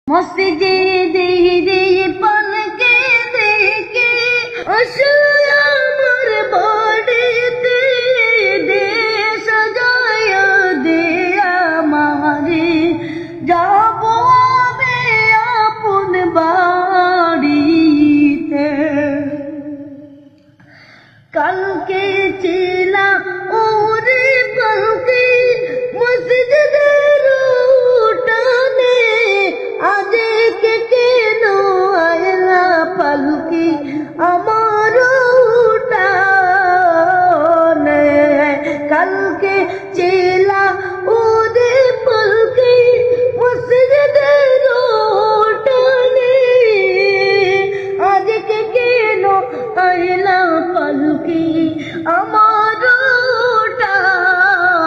মসজিদে পালকে দেখে আসলে আমার বাড়িতে দে সাজায়া দে আমারে যাব আমি আপন বাড়িতে। কালকে ছিলা ওরে পালকে মসজিদের উঠানে, আজকে কেন আয়লা পালকি আমার উঠানে। কালকে ছিল